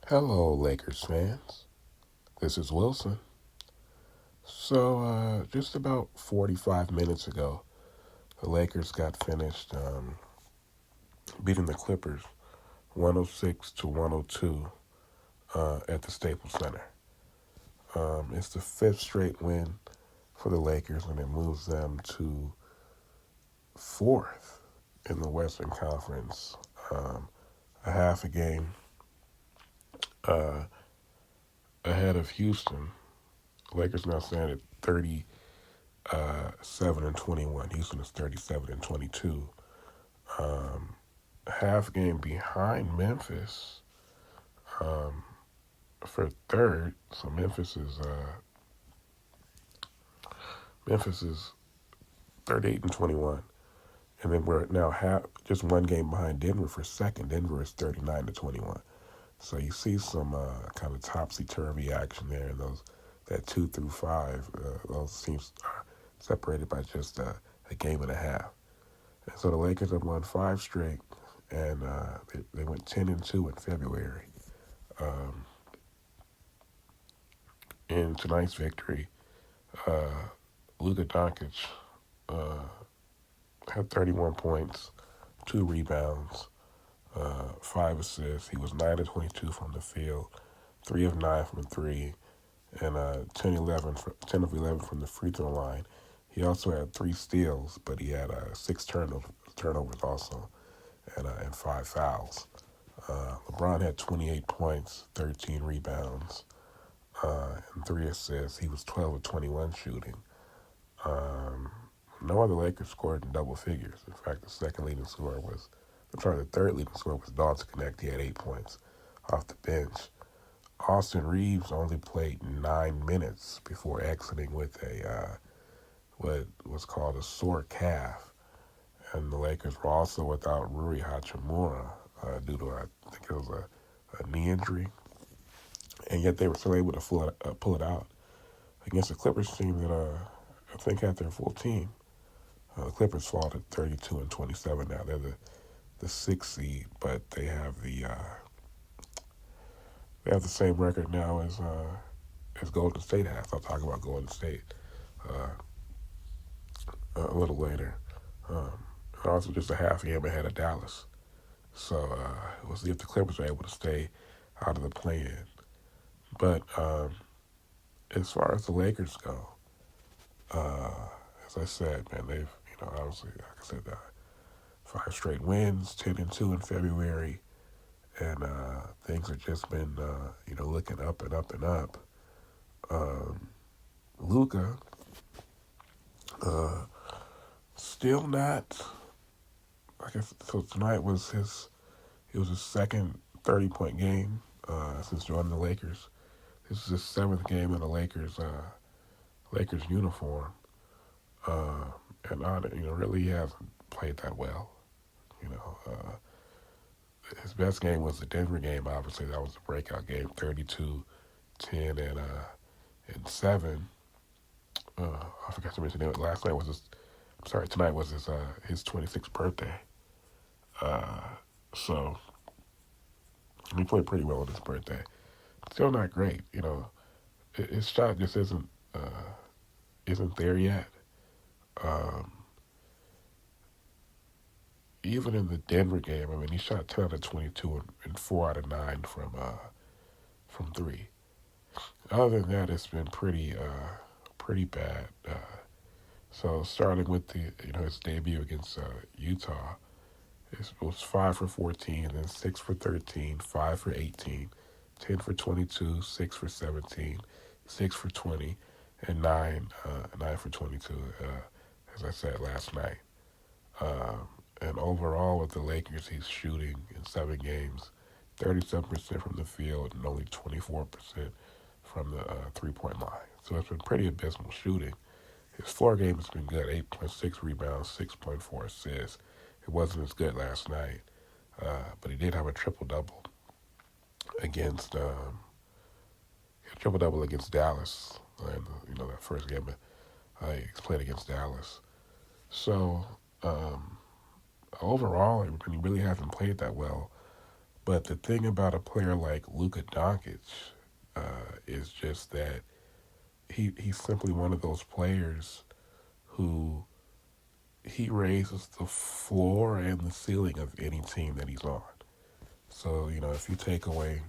Hello, Lakers fans. This is Wilson. Just about 45 minutes ago, the Lakers got finished beating the Clippers 106 to 102 at the Staples Center. It's the fifth straight win for the Lakers, and it moves them to fourth in the Western Conference, a half a game uh, ahead of Houston. The Lakers now stand at 37-21. Houston is 37-22. Um, Half game behind Memphis um, for third. So Memphis is 38-21, and then we're now just one game behind Denver for second. Denver is 39-21. So you see some kind of topsy turvy action there in those that 2 through 5. Those teams are separated by just a game and a half. And so the Lakers have won five straight, and they went 10-2 in February. Um, in tonight's victory, uh, Luka-Doncic uh, had 31 points, 2 rebounds, 5 assists. He was 9 of 22 from the field, 3 of 9 from three, and 10 of 11 from the free throw line. He also had 3 steals, but he had 6 turnovers also, and 5 fouls. LeBron had 28 points, 13 rebounds, and 3 assists. He was 12 of 21 shooting. Um, no other Lakers scored in double figures. In fact, the third leading scorer was Dalton Connect. He had 8 points off the bench. Austin Reeves only played 9 minutes before exiting with what was called a sore calf, and the Lakers were also without Rui Hachimura due to I think it was a knee injury, and yet they were still able to pull it out against the Clippers team that I think had their full team. The Clippers fall to 32-27 now. They're the sixth seed, but they have the same record now as Golden State has. I'll talk about Golden State uh, a little later. And also just a half game ahead of Dallas. So we'll see if the Clippers are able to stay out of the play-in. But as far as the Lakers go, uh, as I said, man, they've obviously, like I said, 5 straight wins, 10-2 in February, and things have just been looking up and up and up. Luka, still not. I guess so. Tonight was his second 30-point game since joining the Lakers. This is his seventh game in the Lakers uniform, uh, and really he hasn't played that well. You know, his best game was the Denver game. Obviously, that was the breakout game, 32, 10, and 7. I forgot to mention that last night was tonight was his 26th birthday. Uh, so he played pretty well on his birthday. Still not great, His shot just isn't there yet. Um, Even in the Denver game, I mean, he shot 10 out of 22 and 4 out of 9 from three. Other than that, it's been pretty bad. So starting with his debut against Utah, it was 5 for 14, then 6 for 13, 5 for 18, 10 for 22, 6 for 17, 6 for 20, and 9 for 22. As I said last night. And overall, with the Lakers, he's shooting in 7 games, 37% from the field and only 24% from the 3-point line. So it's been pretty abysmal shooting. His floor game has been good, 8.6 rebounds, 6.4 assists. It wasn't as good last night, but he did have a triple-double against Dallas. And, that first game he played against Dallas. So overall, he really hasn't played that well. But the thing about a player like Luka Doncic is just that he's simply one of those players who he raises the floor and the ceiling of any team that he's on. So, if you take away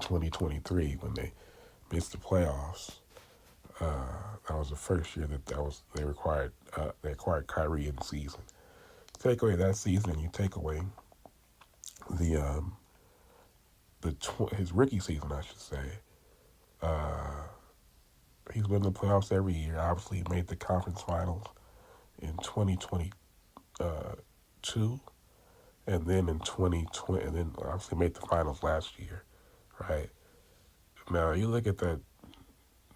2023 when they missed the playoffs, that was the first year they acquired Kyrie in the season. Take away that season, you take away the his rookie season, I should say. He's been in the playoffs every year. Obviously, he made the conference finals in 2022, and then in 2020, and then obviously made the finals last year, right? Now you look at that.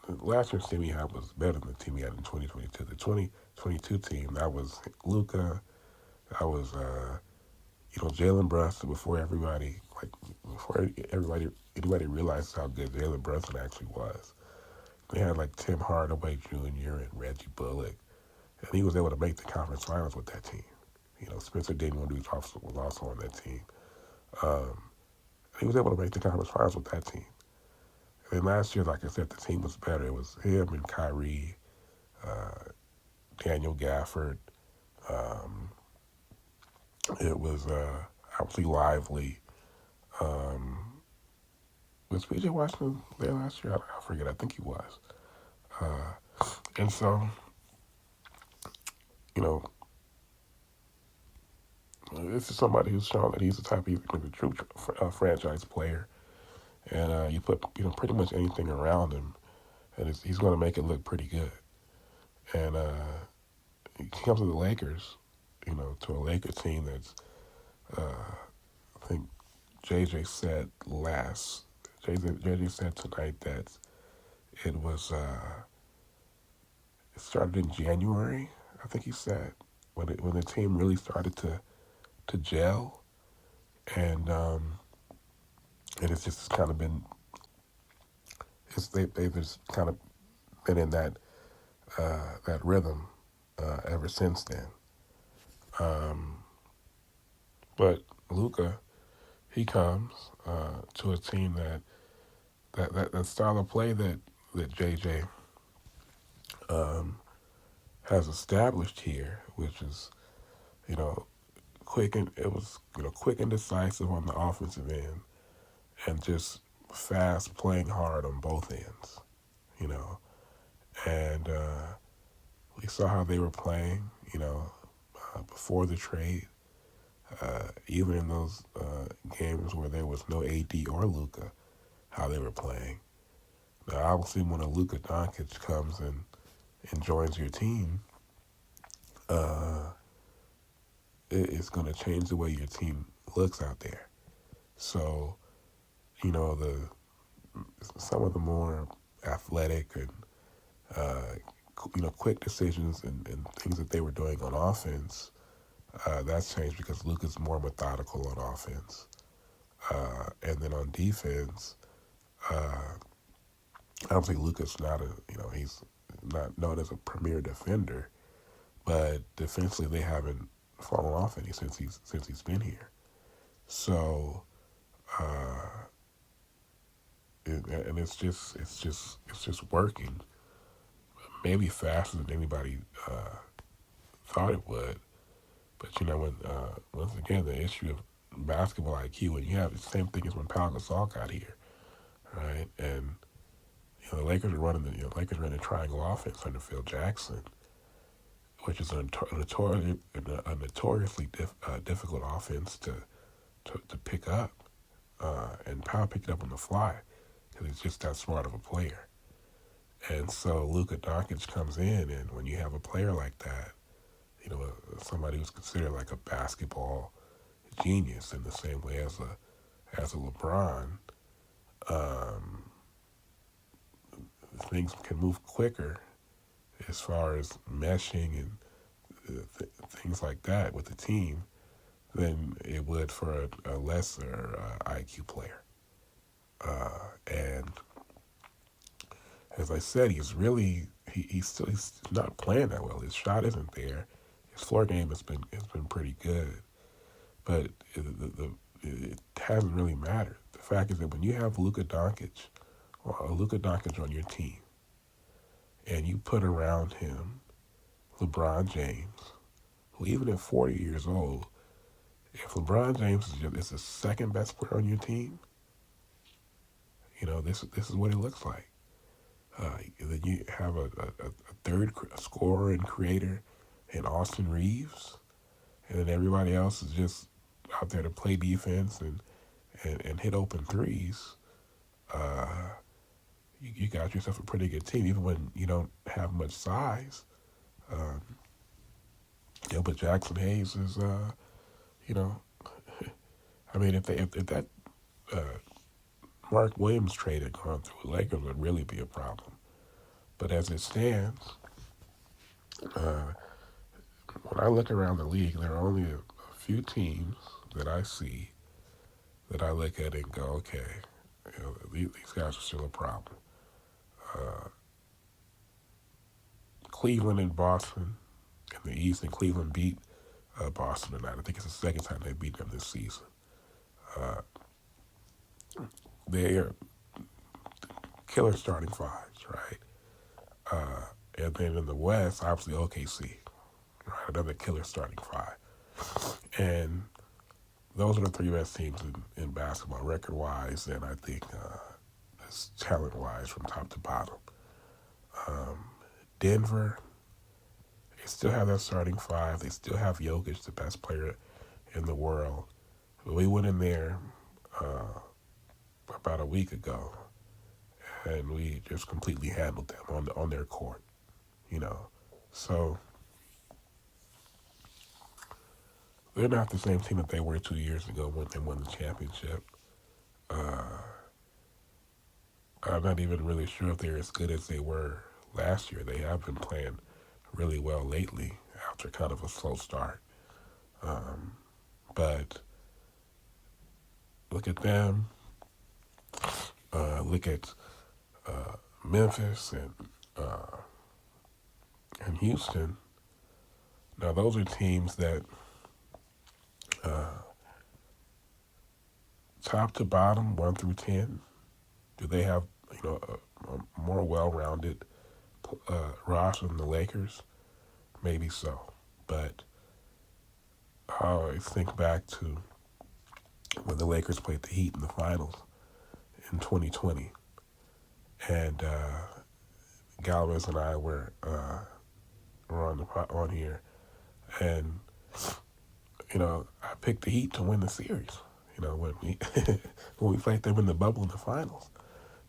The last year's team he had was better than the team he had in 2022. The 2022 team, that was Luka, that was Jalen Brunson before anybody realized how good Jalen Brunson actually was. They had like Tim Hardaway Jr. and Reggie Bullock, and he was able to make the conference finals with that team. Spencer Dinwiddie was also on that team. He was able to make the conference finals with that team. And then last year, like I said, the team was better. It was him and Kyrie, Daniel Gafford. It was obviously Lively. Was PJ Washington there last year? I forget. I think he was. And so, this is somebody who's shown that he's the type of a true franchise player. And you put pretty much anything around him, and he's going to make it look pretty good. And he comes to the Lakers, to a Laker team that's, I think JJ said tonight that it was, it started in January, I think he said, when the team really started to gel, and it's just kind of been, they've just kind of been in that rhythm ever since then. But Luka, he comes to a team that style of play that JJ has established here, which is quick and decisive on the offensive end, and just fast, playing hard on both ends. And we saw how they were playing, before the trade. Even in those games where there was no AD or Luka, how they were playing. Now, obviously, when a Luka Doncic comes and joins your team, it's going to change the way your team looks out there. So, some of the more athletic and quick decisions and things that they were doing on offense, that's changed because Luka's more methodical on offense. And then on defense, obviously Luka's he's not known as a premier defender, but defensively they haven't fallen off any since he's been here. So, and it's just working, maybe faster than anybody thought it would. But when once again the issue of basketball IQ, when you have the same thing as when Pau Gasol got here, right? And the Lakers are running the triangle offense under Phil Jackson, which is a notoriously difficult offense to pick up, and Pau picked it up on the fly because he's just that smart of a player. And so Luka Doncic comes in, and when you have a player like that, somebody who's considered like a basketball genius in the same way as a LeBron, things can move quicker as far as meshing and things like that with the team than it would for a lesser IQ player. And as I said, he's not playing that well. His shot isn't there. His floor game has been pretty good, but it hasn't really mattered. The fact is that when you have Luka Doncic on your team, and you put around him LeBron James, who even at 40 years old, if LeBron James is the second best player on your team, this is what it looks like. Then you have a third scorer and creator in Austin Reeves, and then everybody else is just out there to play defense and hit open threes. Uh, you got yourself a pretty good team, even when you don't have much size. Um, but Jackson Hayes is, you know, I mean, if that uh, Mark Williams trade had gone through, Lakers would really be a problem. But as it stands, uh, when I look around the league, there are only a few teams that I see that I look at and go, okay, these guys are still a problem. Uh, Cleveland and Boston in the East, and Cleveland beat Boston tonight. I think it's the second time they beat them this season. Uh, they are killer starting fives, right? And then in the West, obviously OKC, right? Another killer starting five. And those are the three best teams in basketball, record-wise, and I think talent-wise from top to bottom. Um, Denver, they still have that starting five. They still have Jokic, the best player in the world. But we went in there about a week ago, and we just completely handled them on their court, So they're not the same team that they were 2 years ago when they won the championship. I'm not even really sure if they're as good as they were last year. They have been playing really well lately after kind of a slow start. But look at them. Look at Memphis and Houston. Now those are teams that top to bottom, 1 through 10, do they have a more well-rounded roster than the Lakers? Maybe so, but I always think back to when the Lakers played the Heat in the finals in 2020, and Galvez and I were on here, and I picked the Heat to win the series. When we when we played them in the bubble in the finals,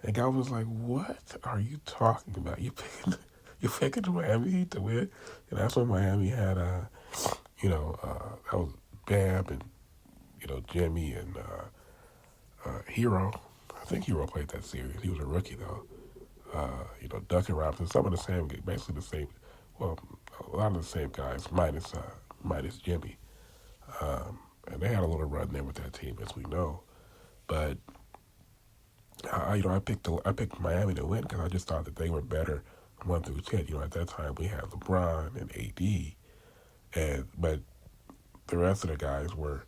and Galvez was like, "What are you talking about? You picking the Miami Heat to win?" And that's when Miami had that was Bam and Jimmy and Hero. I think Hero played that series. He was a rookie though. Duncan Robinson, some of the same, basically the same. Well, a lot of the same guys, minus Jimmy. And they had a little run there with that team, as we know. But I picked Miami to win because I just thought that they were better 1 through 10. At that time we had LeBron and AD, but the rest of the guys were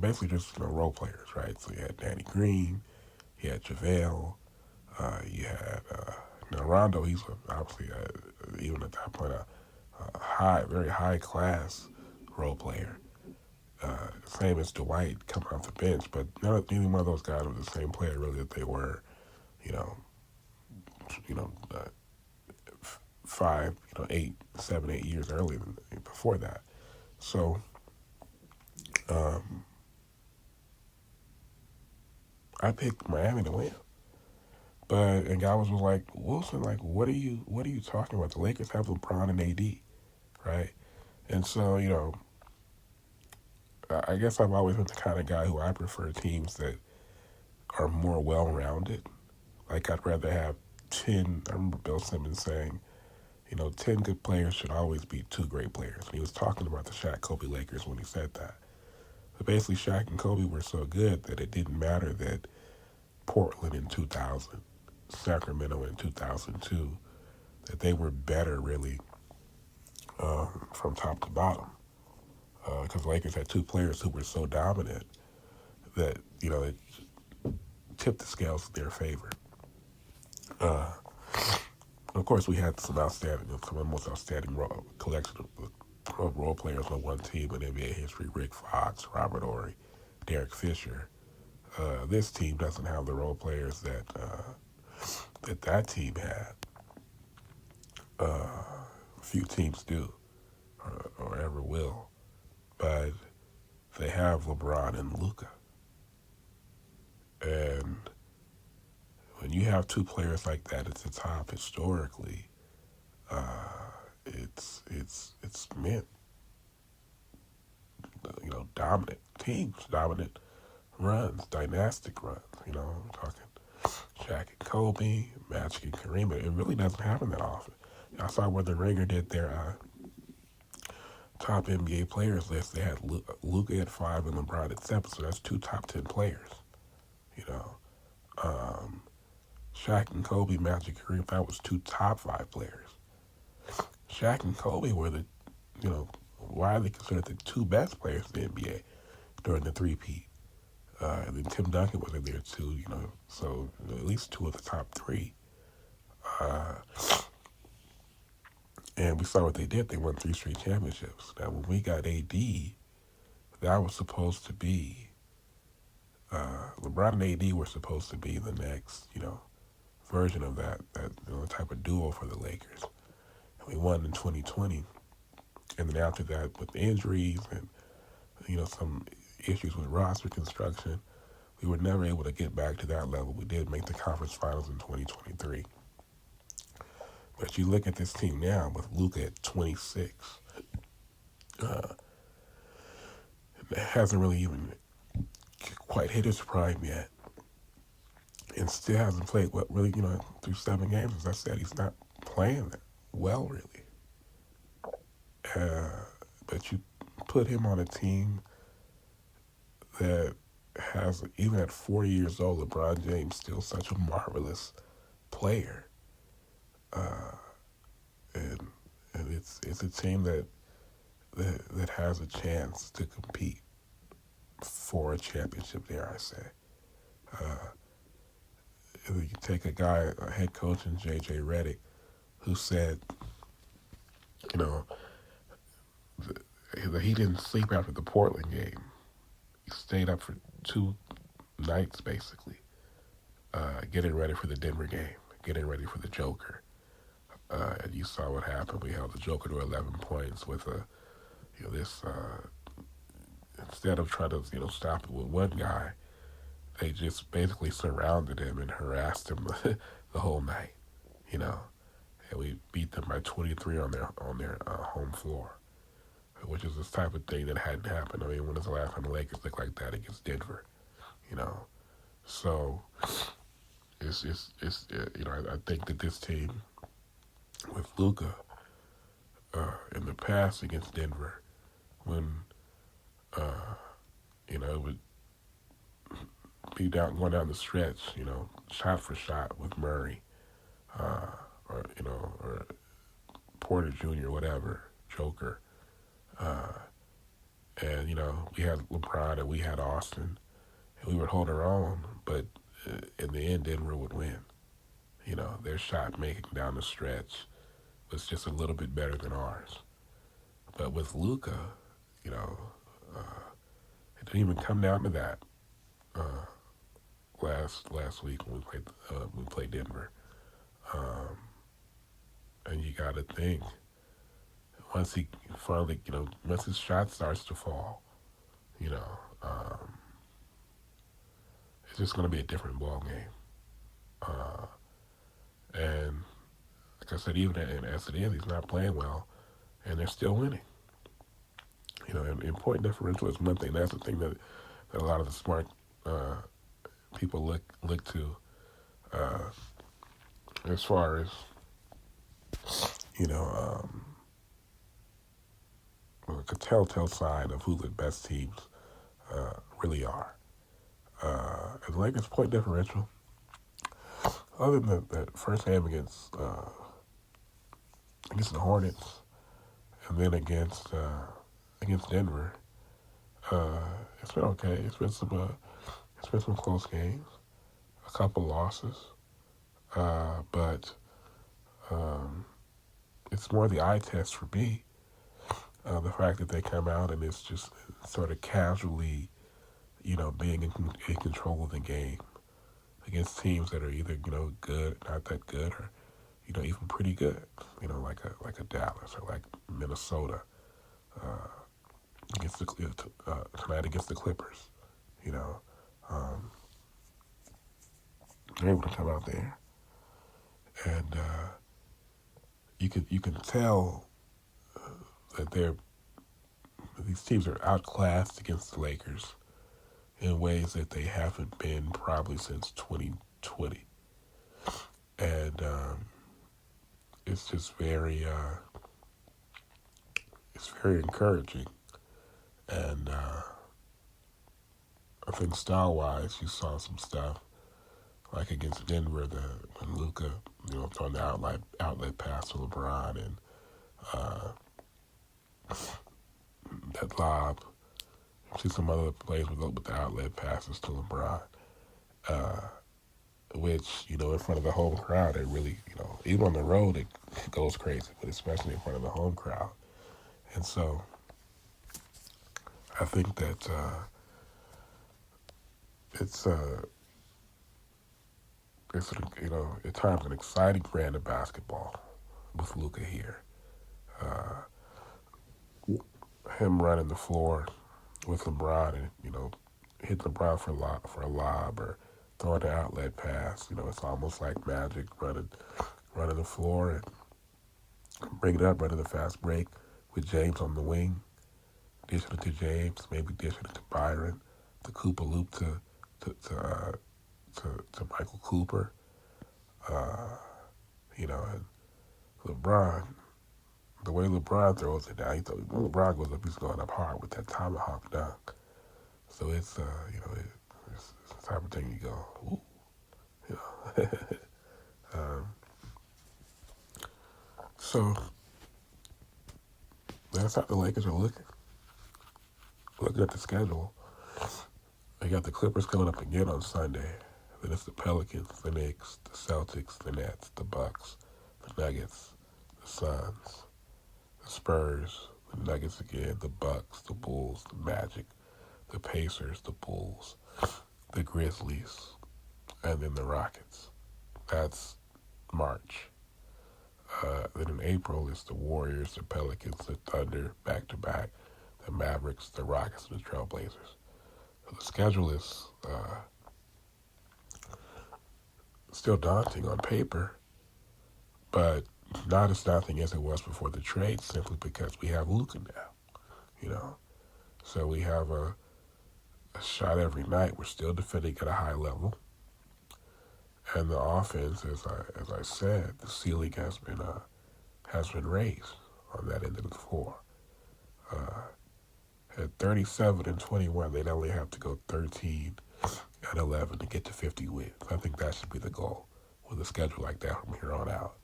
basically just role players, right? So you had Danny Green, you had JaVale, you had Rondo. He's obviously even at that point a very high class role player. Same as Dwight coming off the bench, but neither one of those guys was the same player really that they were, you know, 5, 8, 7, 8 years earlier before that. So, I picked Miami to win, and guys was like, Wilson, like, what are you talking about? The Lakers have LeBron and AD, right? And so, I guess I've always been the kind of guy who I prefer teams that are more well-rounded. Like, I'd rather have 10, I remember Bill Simmons saying, 10 good players should always beat 2 great players. And he was talking about the Shaq-Kobe Lakers when he said that. But basically, Shaq and Kobe were so good that it didn't matter that Portland in 2000, Sacramento in 2002, that they were better, really, from top to bottom. because the Lakers had two players who were so dominant that it tipped the scales in their favor. Of course, we had some of the most outstanding collection of role players on one team in NBA history: Rick Fox, Robert Horry, Derek Fisher. This team doesn't have the role players that team had. Few teams do, or ever will, but they have LeBron and Luka. And when you have two players like that at the top historically, it's meant dominant teams, dominant runs, dynastic runs. I'm talking Shaq and Kobe, Magic and Kareem. It really doesn't happen that often. I saw when the Ringer did their top NBA players list. They had Luka at 5 and LeBron at 7, so that's two top 10 players. Shaq and Kobe, Magic, Kareem, that was two top 5 players. Shaq and Kobe were widely considered the two best players in the NBA during the three-peat. And then Tim Duncan was in there too, so at least two of the top 3. And we saw what they did. They won 3 straight championships. Now, when we got AD, that was supposed to be, LeBron and AD were supposed to be the next, version of that type of duo for the Lakers. And we won in 2020. And then after that, with injuries and, some issues with roster construction, we were never able to get back to that level. We did make the conference finals in 2023. But you look at this team now with Luka at 26. It hasn't really even quite hit his prime yet. And still hasn't played through 7 games. As I said, he's not playing that well, really. But you put him on a team that has, even at 40 years old, LeBron James still such a marvelous player. And it's a team that has a chance to compete for a championship, dare I say. You take a head coach in J.J. Redick, who said, that he didn't sleep after the Portland game. He stayed up for 2 nights, basically, getting ready for the Denver game, getting ready for the Joker. And you saw what happened. We held the Joker to 11 points with instead of trying to, stop it with one guy, they just basically surrounded him and harassed him the whole night, And we beat them by 23 on their home floor, which is this type of thing that hadn't happened. I mean, when was the last time the Lakers looked like that against Denver? So it's I think that this team with Luka in the past against Denver, when it would be going down the stretch, shot for shot with Murray, or Porter Jr., whatever, Joker. And, we had LeBron and we had Austin, and we would hold our own, but in the end, Denver would win. Their shot making down the stretch was just a little bit better than ours. But with Luka, it didn't even come down to that last week when we played Denver. And you got to think, once he finally, once his shot starts to fall, it's just going to be a different ball game. And like I said, even as it is, he's not playing well, and they're still winning. And point differential is one thing. That's the thing that a lot of the smart people look to as far as a telltale sign of who the best teams really are. And the Lakers' point differential, other than that first game against the Hornets, and then against Denver, Uh, it's been okay. It's been some close games, a couple losses, but um, it's more the eye test for me. The fact that they come out and it's just sort of casually, being in control of the game against teams that are either good, not that good, or even pretty good. Like a Dallas or like Minnesota uh, against tonight against the Clippers. You know, um, they're able to come out there and you can tell that these teams are outclassed against the Lakers in ways that they haven't been probably since 2020, and it's just it's very encouraging. And I think style wise, you saw some stuff like against Denver, when Luka, throwing the outlet pass to LeBron and uh, that lob. You see some other plays with the outlet passes to LeBron, uh, which in front of the home crowd, it really even on the road it goes crazy, but especially in front of the home crowd. And so I think that it's it's at times an exciting brand of basketball with Luka here. Uh, him running the floor with LeBron and hit LeBron for a lob or throwing an outlet pass. It's almost like magic running the floor and bring it up, running the fast break with James on the wing, dishing it to James, maybe dishing it to Byron, the Cooper loop to to uh, to Michael Cooper. Uh, and LeBron, the way LeBron throws it down, when LeBron goes up, he's going up hard with that tomahawk dunk. So it's it's the type of thing you go, ooh, you know. um, so that's how the Lakers are looking. Looking at the schedule, they got the Clippers coming up again on Sunday. Then it's the Pelicans, the Knicks, the Celtics, the Nets, the Bucks, the Nuggets, the Suns, the Spurs, the Nuggets again, the Bucks, the Bulls, the Magic, the Pacers, the Bulls, the Grizzlies, and then the Rockets. That's March. Then in April, it's the Warriors, the Pelicans, the Thunder, back-to-back, the Mavericks, the Rockets, and the Trailblazers. So the schedule is still daunting on paper, but not as daunting as it was before the trade, simply because we have Luka now. So we have a shot every night. We're still defending at a high level. And the offense, as I said, the ceiling has been raised on that end of the floor. At 37 and 21, they'd only have to go 13 and 11 to get to 50 wins. I think that should be the goal with a schedule like that from here on out.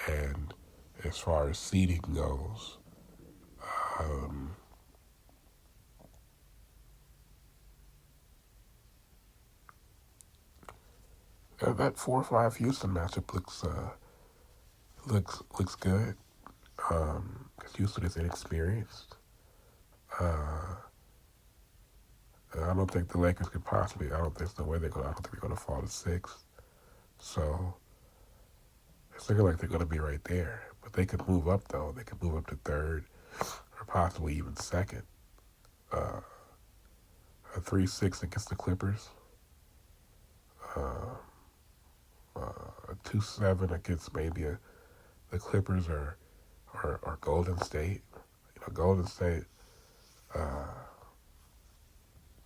And as far as seeding goes, that 4-5 Houston matchup looks good. Because Houston is inexperienced. I don't think the Lakers could possibly. I don't think there's no way I don't think they're going to fall to 6th. So it's looking like they're going to be right there. But they could move up though. They could move up to 3rd or possibly even 2nd. A 3-6 against the Clippers. A 2-7 against maybe the Clippers or Golden State. Golden State.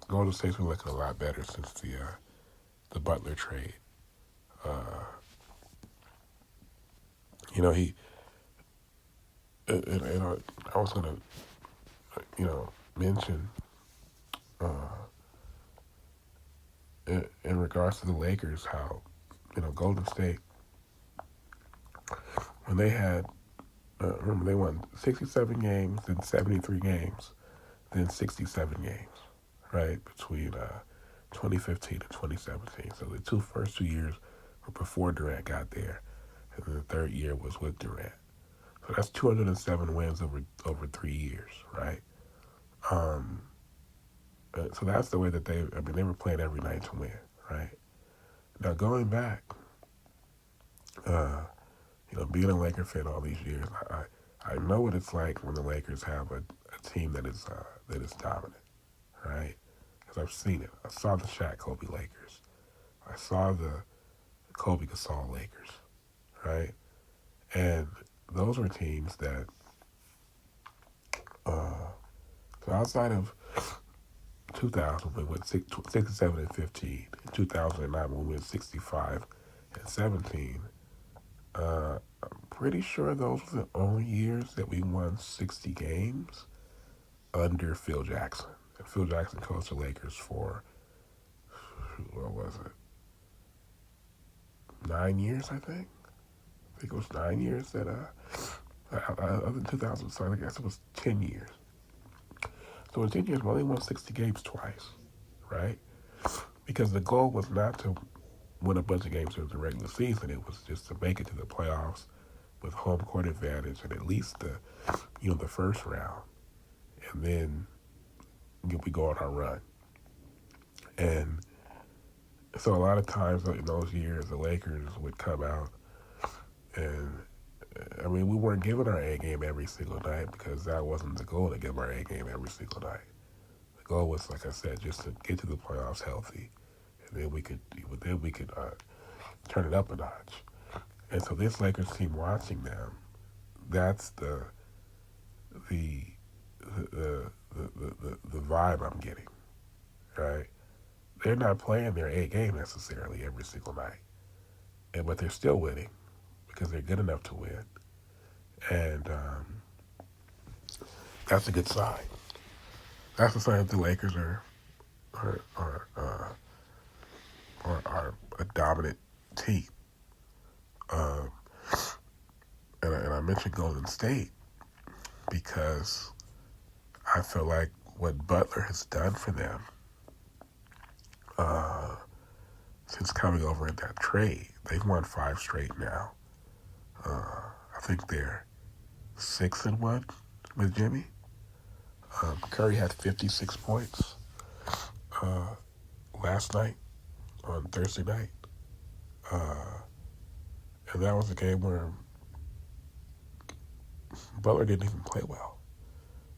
Golden State's been looking a lot better since the Butler trade. He I was gonna mention in regards to the Lakers how Golden State, when they had remember they won 67 games in 73 games. then 67 games, right, between 2015 and 2017. So the first 2 years were before Durant got there, and then the third year was with Durant. So that's 207 wins over 3 years, right? Um, so that's the way that they were playing every night to win, right? Now going back, uh, being a Laker fan all these years, I know what it's like when the Lakers have a team that is dominant, right? Because I've seen it. I saw the Shaq Kobe Lakers. I saw the Kobe Gasol Lakers, right? And those were teams that, so outside of 2000, we went 67 and 15. In 2009, we went 65 and 17. I'm pretty sure those were the only years that we won 60 games under Phil Jackson. And Phil Jackson coached the Lakers for, what was it, 9 years, I think? I think it was 9 years that, other than 2000, so I guess it was 10 years. So in 10 years, we only won 60 games twice, right? Because the goal was not to win a bunch of games during the regular season. It was just to make it to the playoffs with home court advantage and at least the first round. And then we go on our run. And so a lot of times in those years, the Lakers would come out and, I mean, we weren't giving our A game every single night because that wasn't the goal to give our A game every single night. The goal was, like I said, just to get to the playoffs healthy, and then we could turn it up a notch. And so this Lakers team, watching them, that's the vibe I'm getting, right? They're not playing their A game necessarily every single night, but they're still winning because they're good enough to win, and that's a good sign. That's a sign that the Lakers are are uh, are a dominant team. Um, and I mentioned Golden State because I feel like what Butler has done for them uh, since coming over in that trade, they've won 5 straight now. I think they're 6-1 with Jimmy. Curry had 56 points last night on Thursday night. And that was a game where Butler didn't even play well.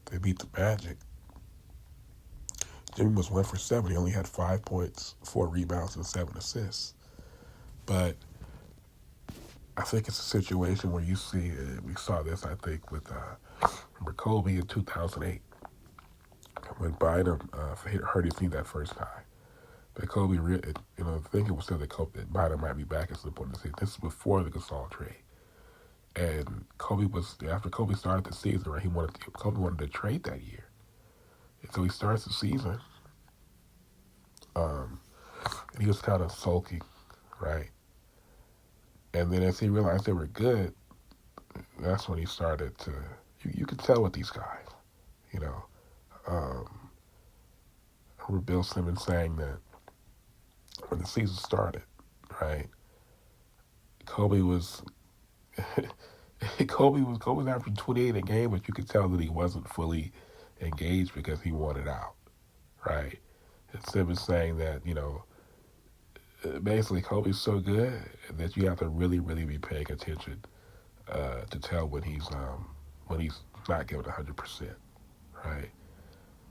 They beat the Magic. Jimmy was 1 for 7. He only had 5 points, 4 rebounds, and 7 assists. But I think it's a situation where you see, we saw this, I think, with Kobe in 2008. When Bynum hurt his knee that first time. But Kobe, I think it was said that Bynum might be back at some point in the season. This is before the Gasol trade. And after Kobe started the season, right, Kobe wanted to trade that year. And so he starts the season, and he was kind of sulking, right? And then as he realized they were good, that's when he started to, you could tell with these guys, you know. I remember Bill Simmons saying that when the season started, right, Kobe was averaging 28 a game, but you could tell that he wasn't fully engaged because he wanted out, right? And Simmons saying that, basically Kobe's so good that you have to really, really be paying attention to tell when he's not giving 100%, right?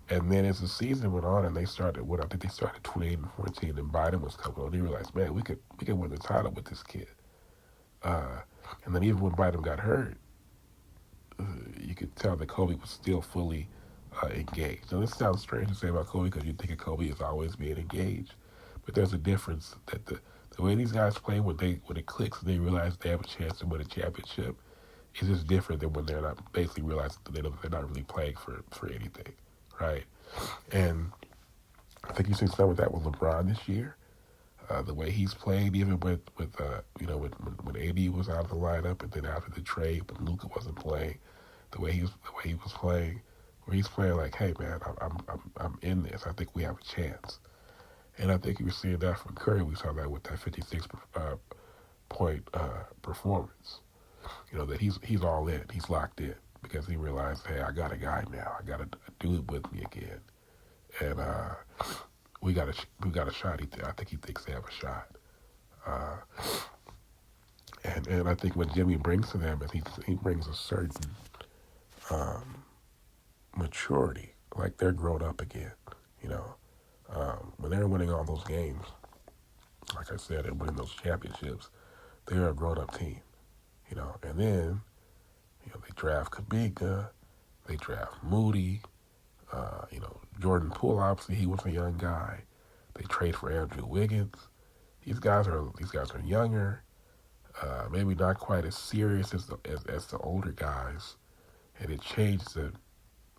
And then as the season went on and they started, I think they started 28 and 14, and Biden was coming on, they realized, man, we could win the title with this kid. And then even when Biden got hurt, you could tell that Kobe was still fully engaged. Now, this sounds strange to say about Kobe because you think of Kobe as always being engaged, but there's a difference that the way these guys play when it clicks and they realize they have a chance to win a championship is just different than when they're not basically realizing that they're not really playing for anything, right? And I think you've seen some of that with LeBron this year. The way he's played, even when AD was out of the lineup, and then after the trade, when Luka wasn't playing, the way he was playing where he's playing like, hey man, I'm in this. I think we have a chance. And I think you were seeing that from Curry. We saw that with that 56 point performance. You know that he's all in. He's locked in because he realized, hey, I got a guy now. I got a dude with me again, and we got a shot. I think he thinks they have a shot. Uh, and I think what Jimmy brings to them is he brings a certain um, maturity, like they're grown up again. You know, when they're winning all those games, like I said, and winning those championships, they're a grown up team. You know, and then they draft Kuminga, they draft Moody. Jordan Poole, obviously he was a young guy. They trade for Andrew Wiggins. These guys are younger, maybe not quite as serious as the older guys, and it changed the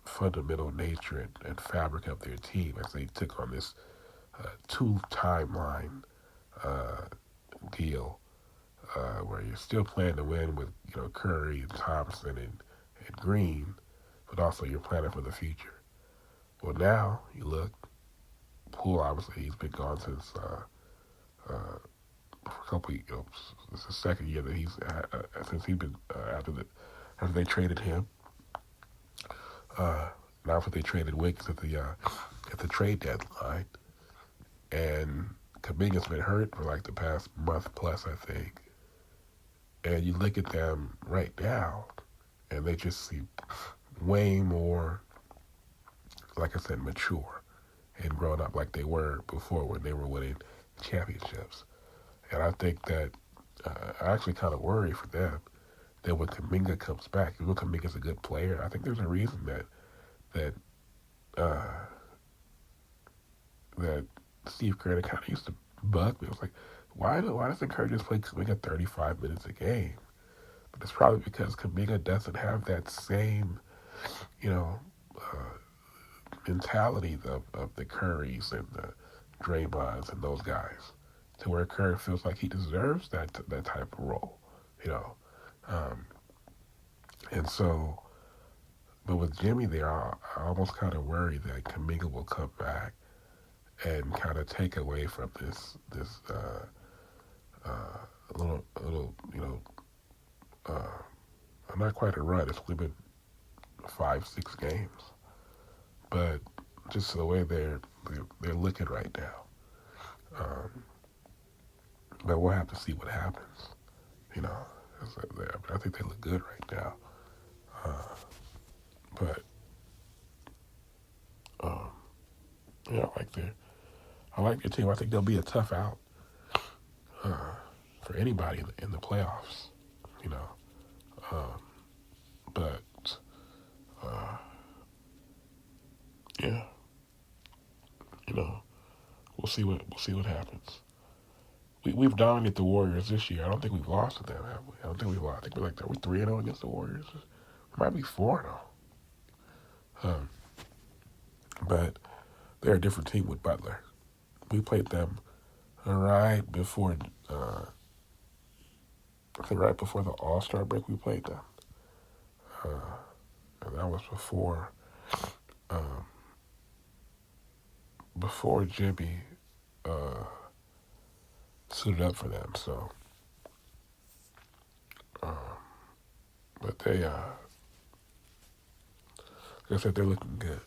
fundamental nature and fabric of their team as they took on this two timeline uh, deal where you're still playing to win with Curry and Thompson and Green, but also you're planning for the future. Well, now you look, Poole obviously he's been gone since for a couple of, this is the second year that since he's been after they traded him. Now after they traded Wiggins at the trade deadline, and Kuminga's been hurt for like the past month plus, I think. And you look at them right now, and they just seem way more, like I said, mature and grown up like they were before when they were winning championships. And I think that I actually kind of worry for them that when Kuminga comes back, even though Kuminga's a good player, I think there's a reason that uh, that Steve Kerr kind of used to bug me. It was like, why doesn't Kerr just play Kuminga 35 minutes a game? But it's probably because Kuminga doesn't have that same, you know, mentality of the Currys and the Draymonds and those guys, to where Curry feels like he deserves that type of role, you know. Um, and so, but with Jimmy there, I almost kind of worry that Kuminga will come back and kind of take away from this little not quite a run. It's only been 5-6 games, but just the way they're looking right now. Um, but we'll have to see what happens. You know, I think they look good right now. But um, yeah, I like their team. I think they'll be a tough out for anybody in the playoffs. You know, but yeah, we'll see what happens. We've dominated the Warriors this year. I don't think we've lost to them, have we? I don't think we've lost. I think we're 3-0 against the Warriors. We might be 4-0. But they're a different team with Butler. We played them right before, I think right before the All-Star break. We played them, and that was before Jimmy suited up for them. So, but they, like I said, they're looking good.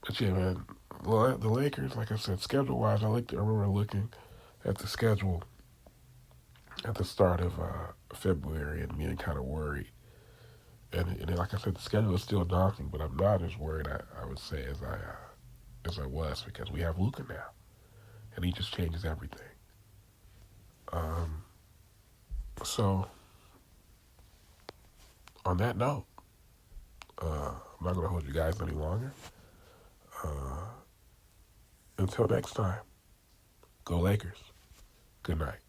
But yeah, man, the Lakers, like I said, schedule-wise, I remember looking at the schedule at the start of February and being kind of worried. And like I said, the schedule is still daunting, but I'm not as worried, I would say, as I was, because we have Luka now, and he just changes everything. So, on that note, I'm not going to hold you guys any longer. Until next time, go Lakers. Good night.